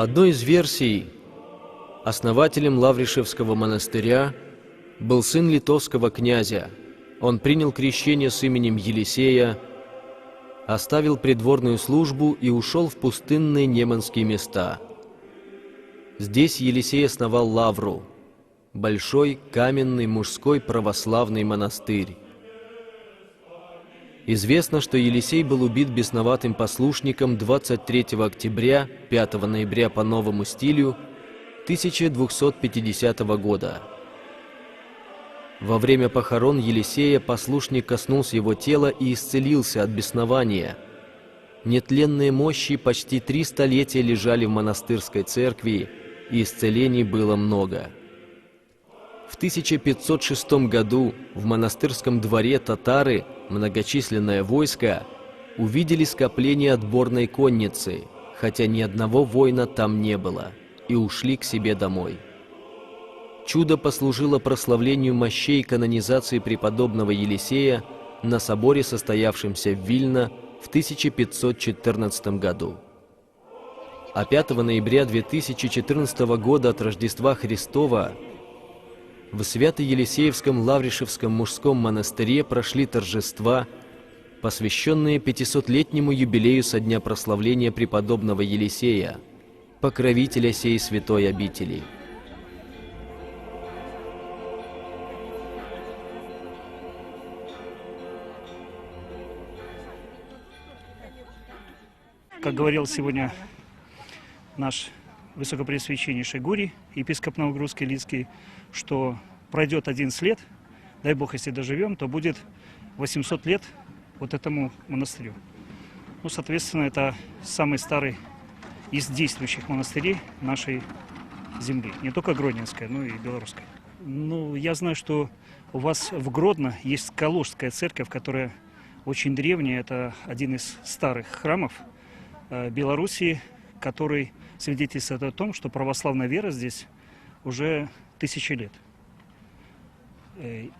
По одной из версий, основателем Лавришевского монастыря был сын литовского князя. Он принял крещение с именем Елисея, оставил придворную службу и ушел в пустынные неманские места. Здесь Елисей основал лавру, большой каменный мужской православный монастырь. Известно, что Елисей был убит бесноватым послушником 23 октября, 5 ноября по новому стилю 1250 года. Во время похорон Елисея послушник коснулся его тела и исцелился от беснования. Нетленные мощи почти 3 столетия лежали в монастырской церкви, и исцелений было много. В 1506 году в монастырском дворе татары, многочисленное войско, увидели скопление отборной конницы, хотя ни одного воина там не было, и ушли к себе домой. Чудо послужило прославлению мощей канонизации преподобного Елисея на соборе, состоявшемся в Вильно в 1514 году. А 5 ноября 2014 года от Рождества Христова в Свято-Елисеевском Лавришевском мужском монастыре прошли торжества, посвященные 500-летнему юбилею со дня прославления преподобного Елисея, покровителя сей святой обители. Как говорил сегодня наш высокопреосвященнейший Гурий, епископ Новогрудский-Лицкий, что пройдет 11 лет, дай Бог, если доживем, то будет 800 лет вот этому монастырю. Ну, соответственно, это самый старый из действующих монастырей нашей земли. Не только Гродненская, но и белорусская. Ну, я знаю, что у вас в Гродно есть Калужская церковь, которая очень древняя. Это один из старых храмов Белоруссии, который свидетельствует о том, что православная вера здесь уже 1000 лет.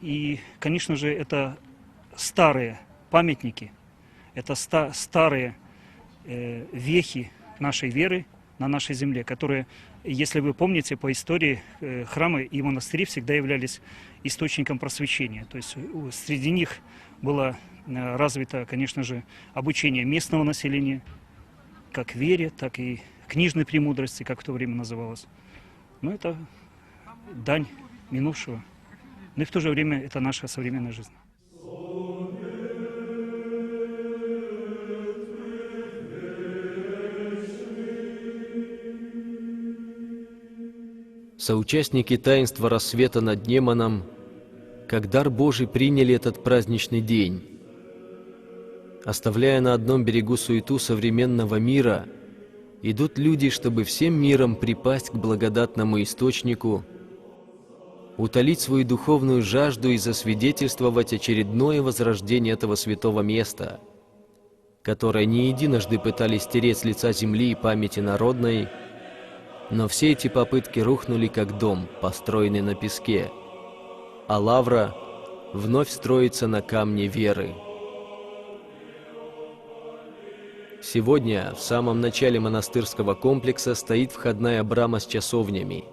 И, конечно же, это старые памятники, это старые вехи нашей веры на нашей земле, которые, если вы помните по истории, храмы и монастыри всегда являлись источником просвещения. То есть среди них было развито, конечно же, обучение местного населения, как вере, так и книжной премудрости, как в то время называлось. Но это дань минувшего. Но и в то же время это наша современная жизнь. Соучастники таинства рассвета над Неманом, как дар Божий, приняли этот праздничный день. Оставляя на одном берегу суету современного мира, идут люди, чтобы всем миром припасть к благодатному источнику, утолить свою духовную жажду и засвидетельствовать очередное возрождение этого святого места, которое не единожды пытались стереть с лица земли и памяти народной, но все эти попытки рухнули как дом, построенный на песке, а лавра вновь строится на камне веры. Сегодня в самом начале монастырского комплекса стоит входная брама с часовнями.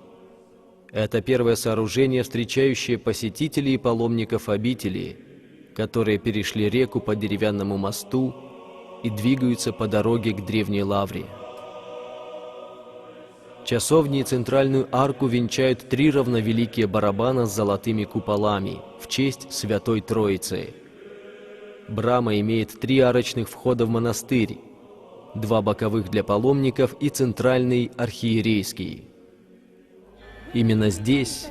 Это первое сооружение, встречающее посетителей и паломников обители, которые перешли реку по деревянному мосту и двигаются по дороге к древней лавре. Часовни и центральную арку венчают 3 равновеликие барабана с золотыми куполами в честь Святой Троицы. Брама имеет 3 арочных входа в монастырь, 2 боковых для паломников и центральный архиерейский. Именно здесь,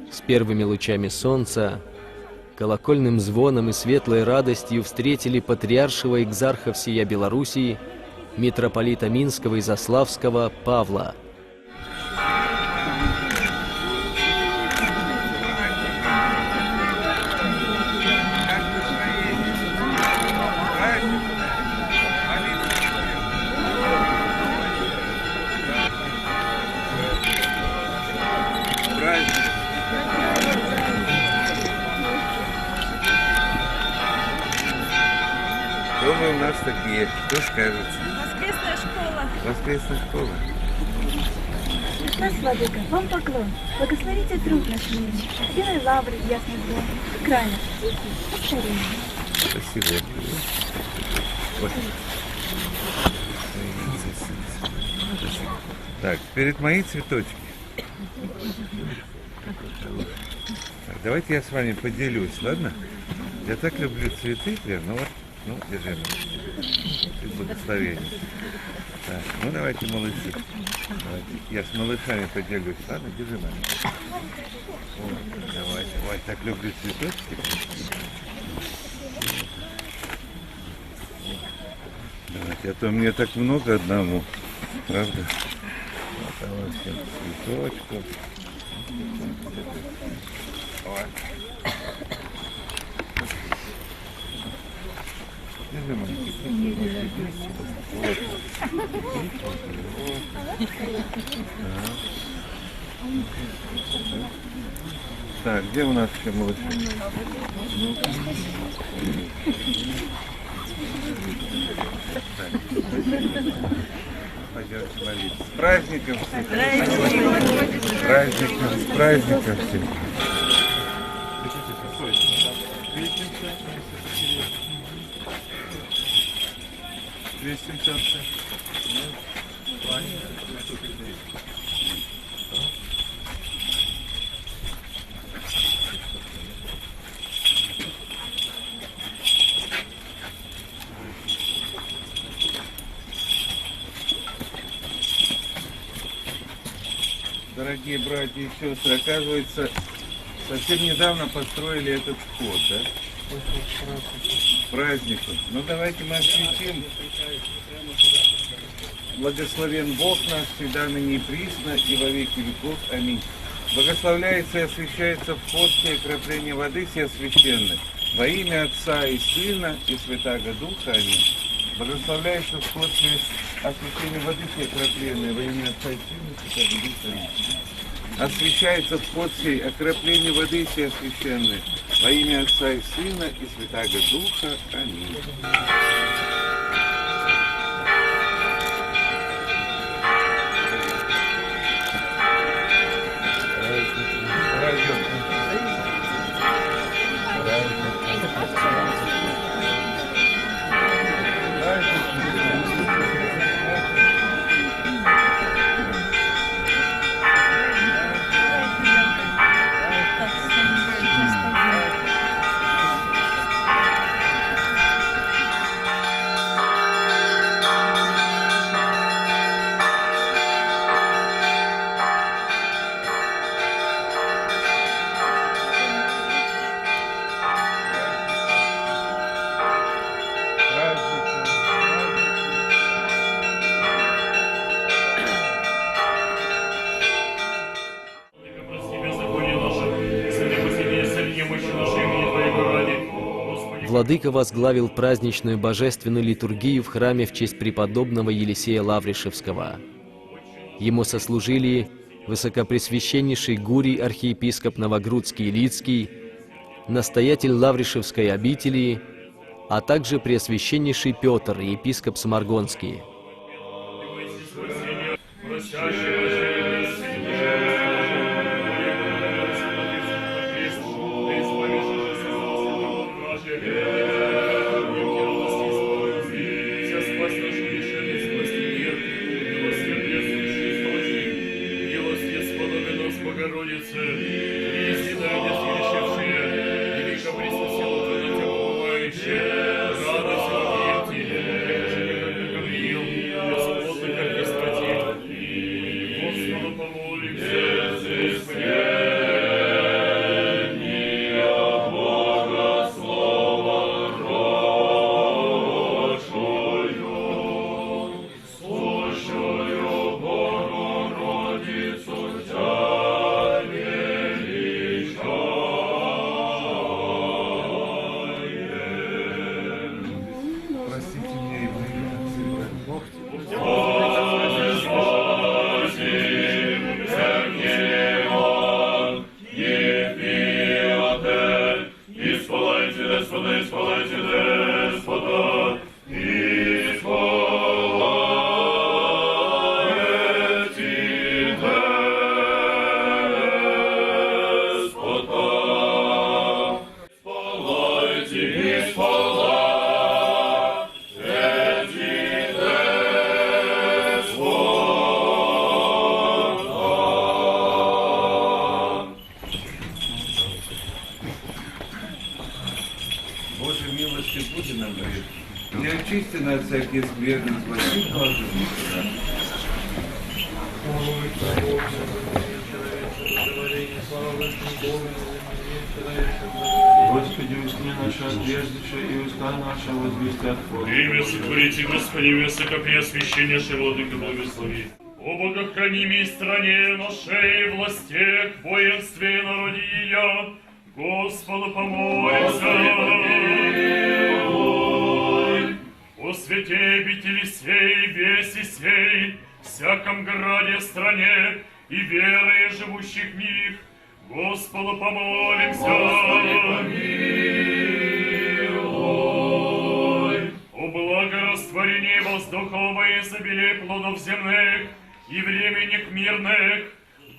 с первыми лучами солнца, колокольным звоном и светлой радостью встретили патриаршего экзарха всея Белоруссии, митрополита Минского и Заславского Павла. Дома у нас такие, что скажете? Воскресная школа. Воскресная школа. Наш владыка, вам поклон. Благословите труд наш милый. Белой лавры, ясный звон. И край наш тихий, повторение. Спасибо. Вот. Так, перед мои цветочки. Так, давайте я с вами поделюсь, ладно? Я так люблю цветы, прям, ну вот, ну, держи. Благословение. Так, ну давайте, малыши. Давайте. Я с малышами поделюсь, ладно? Держи, мама. Давайте, ой, так люблю цветочки. Давайте, а то мне так много одному, правда? Вот, всем цветочков. Ой. Держи, маленький. Вот. Так, где у нас еще малыши? Пойдемте молиться. С праздником всех! С праздником всех! Дорогие братья и сестры, оказывается, совсем недавно построили этот вход, да? Празднику. Ну давайте мы осветим. Благословен Бог наш, всегда ныне и присно, и во веки веков. Аминь. Благословляется и освящается вход все окропления воды все священны. Во имя Отца и Сына и Святаго Духа. Аминь. Благословляется вход все освящение воды все окропленные. Во имя Отца и Сына и Святаго Духа. Аминь. Освящается вход сей, окропление воды все священные. Во имя Отца и Сына и Святаго Духа. Аминь. Владыка возглавил праздничную божественную литургию в храме в честь преподобного Елисея Лавришевского. Ему сослужили высокопресвященнейший Гурий архиепископ Новогрудский и Лидский, настоятель Лавришевской обители, а также преосвященнейший Петр, епископ Самаргонский. и очисти нас всякие скверны, спаси, Боже. Господи, усни наша отверждыша и уста наша возвестят Твое. Время сотворите, Господи, высокопреосвященнейший Владыка, благослови. О богохранимой стране нашей, властях, воинстве и народе ее, Господу помолимся. О святе обители сей, веси сей, всяком граде, стране и веры живущих в них, Господу помолимся. О благорастворении воздухов и изобилии плодов земных и временных мирных,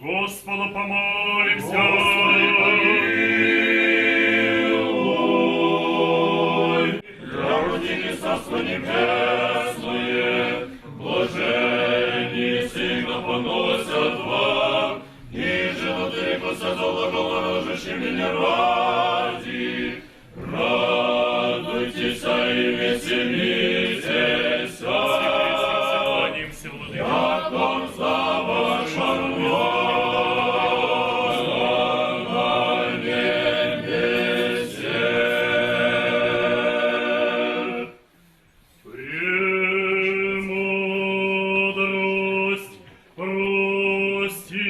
Господу помолимся. Народники царство небесное, блаженни сильно поносят вам, и животы посадола глаголожащи меня ради. Радуйтесь и веселитесь, як он слава на небесе. Премудрость прости,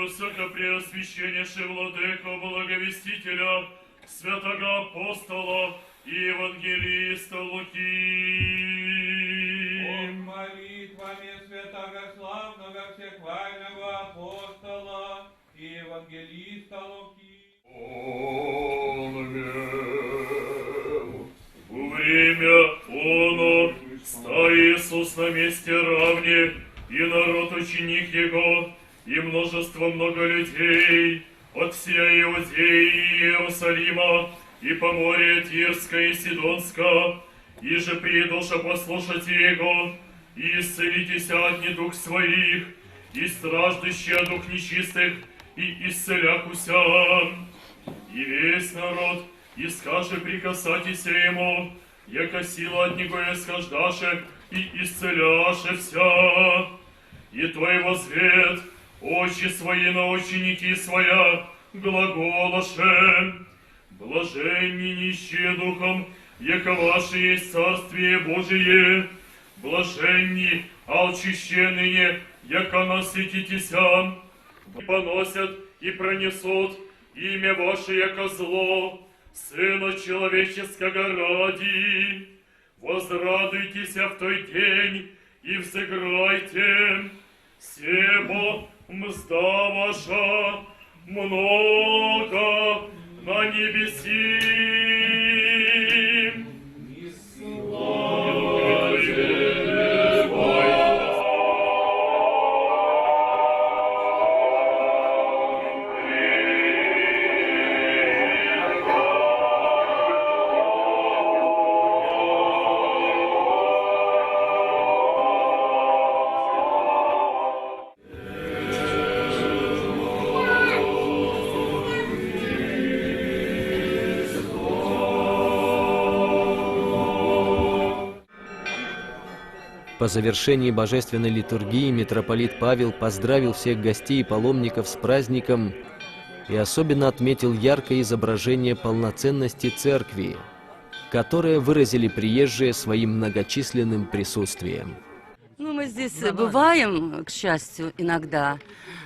Высокопреосвященнейший Владыко, благовестителя, святого апостола и евангелиста Луки. Молитвами святого славного всехвального апостола и евангелиста Луки. Во время оно ста Иисус на месте равне, и народ ученик Его, и множество много людей от всей Иудеи и Иерусалима, и по море Тирска и Сидонска, и же придуша послушайте Его, и исцелитесь от недуг своих, и страждущие дух нечистых, и исцеляхуся. И весь народ, и скаже прикасайтесь Ему, яко сила от Него исхождаше, и исцеляше вся. И Твоего свет, очи свои на ученики своя, глаголаше. Блаженни нищие духом, яко ваше есть Царствие Божие. Блаженни алчищенные, яко насытитеся. Поносят и пронесут имя ваше, яко зло, Сына Человеческого ради. Возрадуйтесь в той день и взыграйте, себо мзда ваша много на небеси. По завершении божественной литургии митрополит Павел поздравил всех гостей и паломников с праздником и особенно отметил яркое изображение полноценности церкви, которое выразили приезжие своим многочисленным присутствием. Ну, мы здесь бываем, к счастью, иногда.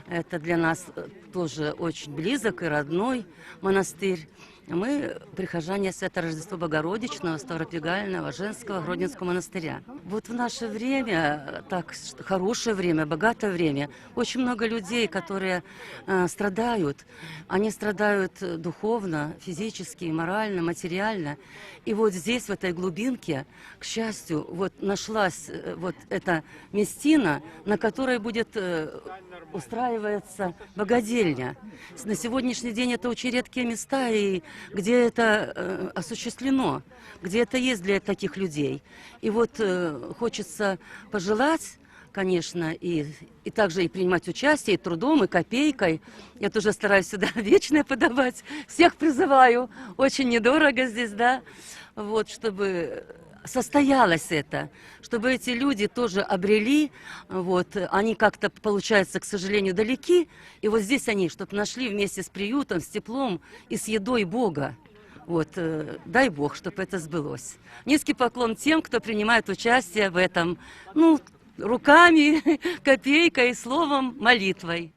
Это для нас тоже очень близок и родной монастырь. Мы прихожане Свято-Рождества Богородичного, Ставропигального, Женского, Гродненского монастыря. Вот в наше время, так хорошее время, богатое время, очень много людей, которые страдают. Они страдают духовно, физически, морально, материально. И вот здесь, в этой глубинке, к счастью, вот нашлась вот эта местина, на которой будет устраивается богадельня. На сегодняшний день это очень редкие места, и где это осуществлено, где это есть для таких людей. И вот хочется пожелать, конечно, и также и принимать участие, и трудом, и копейкой. Я тоже стараюсь сюда вечное подавать. Всех призываю. Очень недорого здесь, да. Вот, чтобы состоялось это, чтобы эти люди тоже обрели, вот, они как-то, получается, к сожалению, далеки, и вот здесь они, чтобы нашли вместе с приютом, с теплом и с едой Бога. Вот, дай Бог, чтобы это сбылось. Низкий поклон тем, кто принимает участие в этом, ну, руками, копейкой, словом, молитвой.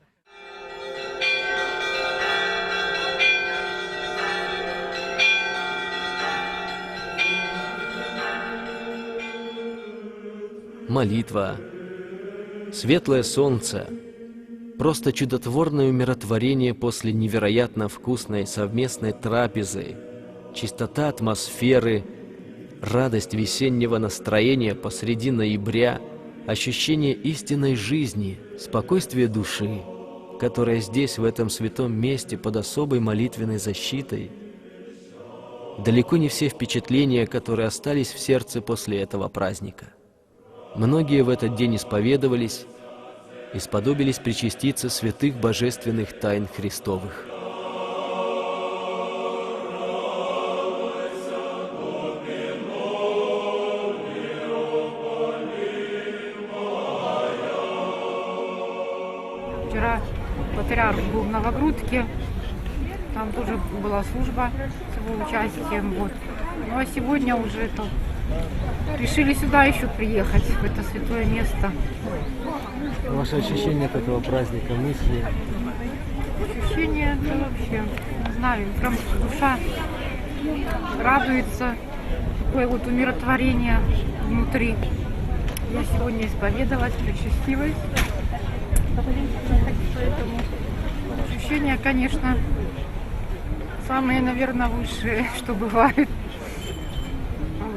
Молитва, светлое солнце, просто чудотворное умиротворение после невероятно вкусной совместной трапезы, чистота атмосферы, радость весеннего настроения посреди ноября, ощущение истинной жизни, спокойствие души, которое здесь, в этом святом месте, под особой молитвенной защитой. Далеко не все впечатления, которые остались в сердце после этого праздника. Многие в этот день исповедовались и сподобились причаститься святых божественных тайн Христовых. Вчера патриарх был в Новогрудке, там тоже была служба с его участием. Вот. Ну а сегодня уже решили сюда еще приехать, в это святое место. Ваши ощущения от этого праздника, мысли? Ощущения, это вообще, не знаю, прям душа радуется, такое вот умиротворение внутри. Я сегодня исповедалась, причастилась, поэтому ощущения, конечно, самые, наверное, высшие, что бывает.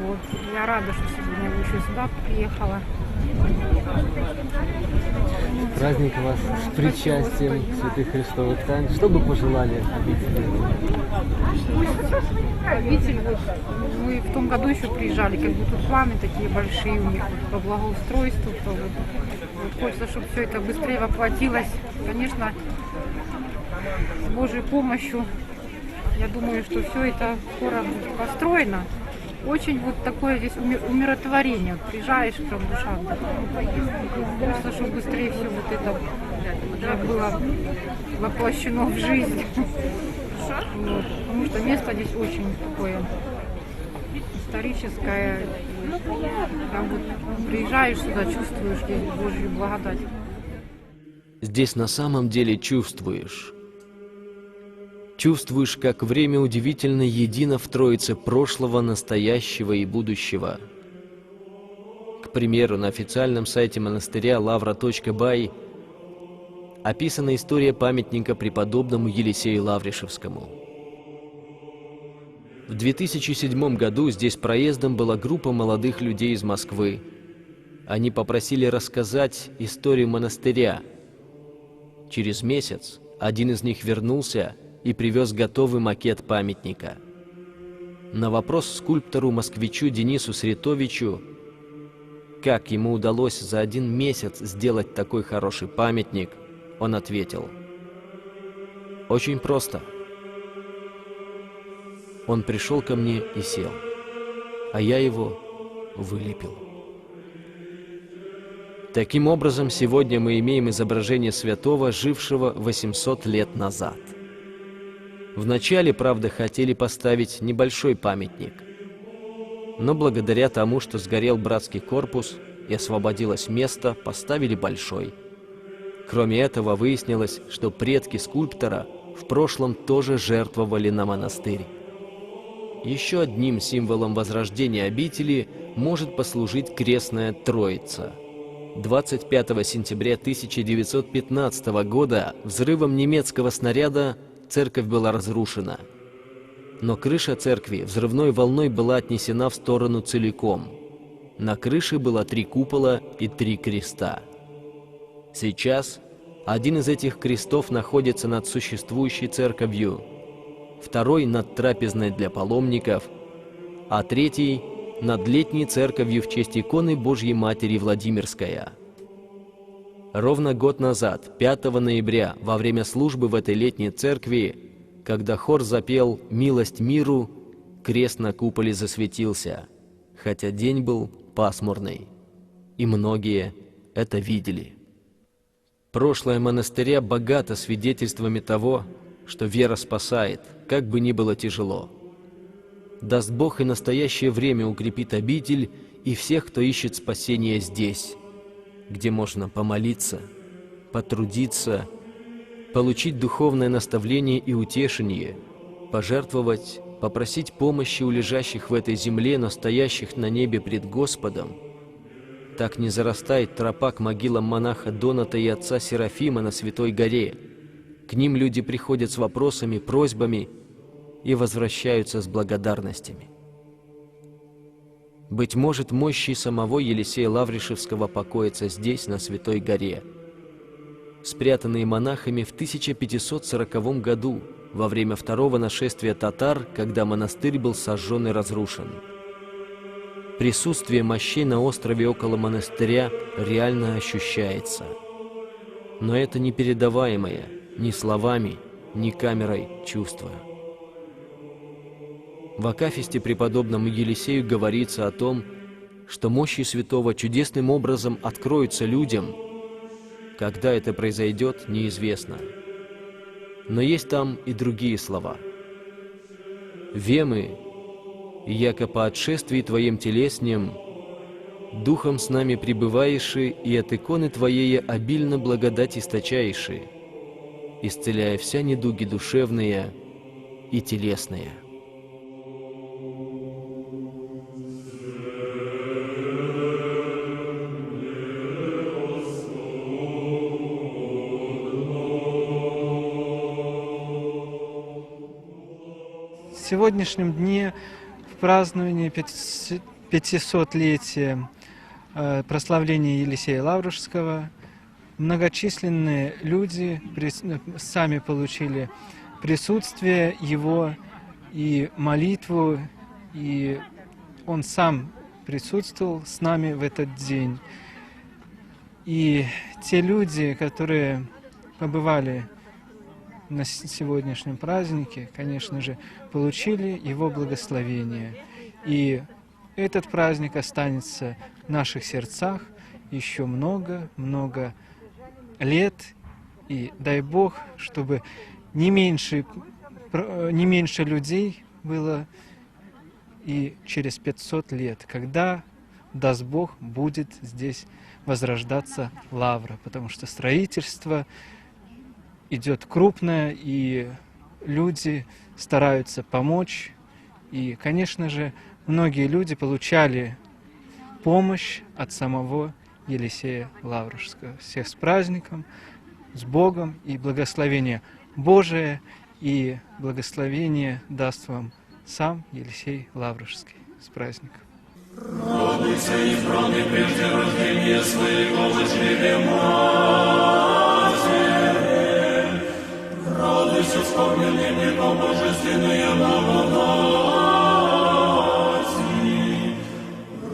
Вот. Я рада, что сегодня еще сюда приехала. Праздник у вас с причастием святых Христовых тайн. Что бы пожелали обители? Обитель, вот, мы в том году еще приезжали, как бы тут планы такие большие у них вот, по благоустройству. Вот хочется, чтобы все это быстрее воплотилось. Конечно, с Божьей помощью, я думаю, что все это скоро будет построено. Очень вот такое здесь умиротворение. Вот приезжаешь, прям душа. Просто, чтобы быстрее все вот это было воплощено в жизнь. Вот. Потому что место здесь очень такое историческое. Прям вот приезжаешь сюда, чувствуешь здесь Божью благодать. Здесь на самом деле чувствуешь. Чувствуешь, как время удивительно едино в Троице прошлого, настоящего и будущего. К примеру, на официальном сайте монастыря lavra.by описана история памятника преподобному Елисею Лавришевскому. В 2007 году здесь проездом была группа молодых людей из Москвы. Они попросили рассказать историю монастыря. Через месяц один из них вернулся и привез готовый макет памятника. На вопрос скульптору-москвичу Денису Сретовичу, как ему удалось за 1 месяц сделать такой хороший памятник, он ответил: «Очень просто. Он пришел ко мне и сел, а я его вылепил». Таким образом, сегодня мы имеем изображение святого, жившего 800 лет назад. Вначале, правда, хотели поставить небольшой памятник, но благодаря тому, что сгорел братский корпус и освободилось место, поставили большой. Кроме этого, выяснилось, что предки скульптора в прошлом тоже жертвовали на монастырь. Еще одним символом возрождения обители может послужить Крестная Троица. 25 сентября 1915 года взрывом немецкого снаряда церковь была разрушена. Но крыша церкви взрывной волной была отнесена в сторону целиком. На крыше было 3 купола и 3 креста. Сейчас один из этих крестов находится над существующей церковью, второй над трапезной для паломников, а третий над летней церковью в честь иконы Божьей Матери Владимирская. Ровно год назад, 5 ноября, во время службы в этой летней церкви, когда хор запел «Милость миру», крест на куполе засветился, хотя день был пасмурный, и многие это видели. Прошлое монастыря богато свидетельствами того, что вера спасает, как бы ни было тяжело. Даст Бог, и настоящее время укрепит обитель и всех, кто ищет спасения здесь, где можно помолиться, потрудиться, получить духовное наставление и утешение, пожертвовать, попросить помощи у лежащих в этой земле, но стоящих на небе пред Господом. Так не зарастает тропа к могилам монаха Доната и отца Серафима на Святой горе. К ним люди приходят с вопросами, просьбами и возвращаются с благодарностями. Быть может, мощи самого Елисея Лавришевского покоятся здесь, на Святой горе, спрятанные монахами в 1540 году, во время второго нашествия татар, когда монастырь был сожжен и разрушен. Присутствие мощей на острове около монастыря реально ощущается. Но это непередаваемое ни словами, ни камерой чувство. В акафисте преподобному Елисею говорится о том, что мощи святого чудесным образом откроются людям. Когда это произойдет, неизвестно. Но есть там и другие слова. «Вемы, яко по отшествии Твоем телеснем, Духом с нами пребываеши, и от иконы Твоей обильно благодать источаеши, исцеляя вся недуги душевные и телесные». В сегодняшнем дне, в праздновании 500-летия прославления Елисея Лаврушевского, многочисленные люди сами получили присутствие его и молитву, и он сам присутствовал с нами в этот день. И те люди, которые побывали на сегодняшнем празднике, конечно же, получили его благословение. И этот праздник останется в наших сердцах еще много-много лет. И дай Бог, чтобы не меньше людей было и через 500 лет, когда, даст Бог, будет здесь возрождаться лавра, потому что строительство идет крупное, и люди стараются помочь. И, конечно же, многие люди получали помощь от самого Елисея Лаврушевского. Всех с праздником, с Богом, и благословение Божие, и благословение даст вам сам Елисей Лаврушевский. С праздником! Радуйся, избранный прежде рождения своего возлюбленного. Радуйся, вспомненный веком божественные благодати.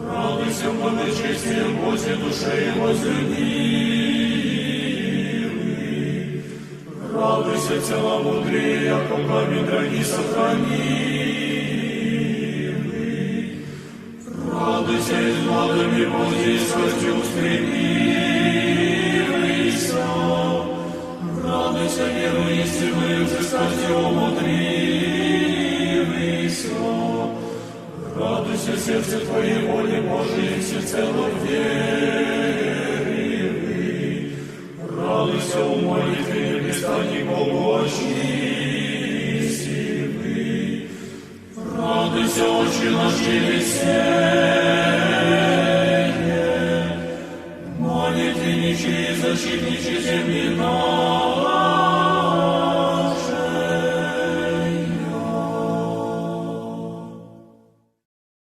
Радуйся, благочестие Божьей душе и возлюбленный. Радуйся, целомудрие, яко камень дорогий сохранивый. Радуйся, из благами Божьей скоростью устремись. умудривися. Радуйся, сердце Твоей воли Божией, всецело веривый. Радуйся, у молитве непрестанник Богочистивый. Радуйся, Отче наш Елисей.